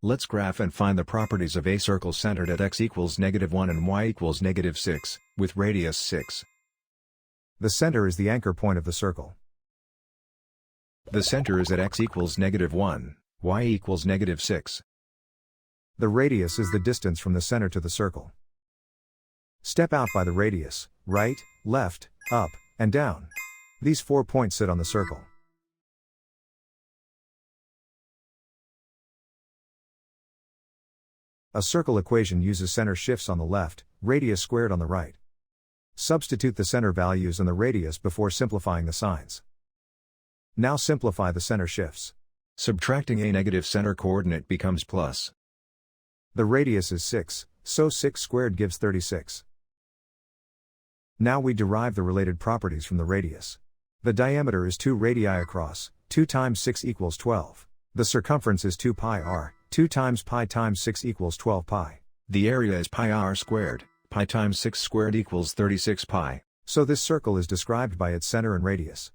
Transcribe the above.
Let's graph and find the properties of a circle centered at x equals -1 and y equals -6, with radius 6. The center is the anchor point of the circle. The center is at x equals -1, y equals -6. The radius is the distance from the center to the circle. Step out by the radius, right, left, up, and down. These 4 points sit on the circle. A circle equation uses center shifts on the left, radius squared on the right. Substitute the center values and the radius before simplifying the signs. Now simplify the center shifts. Subtracting a negative center coordinate becomes plus. The radius is 6, so 6 squared gives 36. Now we derive the related properties from the radius. The diameter is 2 radii across, 2 times 6 equals 12. The circumference is 2 pi r, 2 times pi times 6 equals 12 pi. The area is pi r squared, pi times 6 squared equals 36 pi. So this circle is described by its center and radius.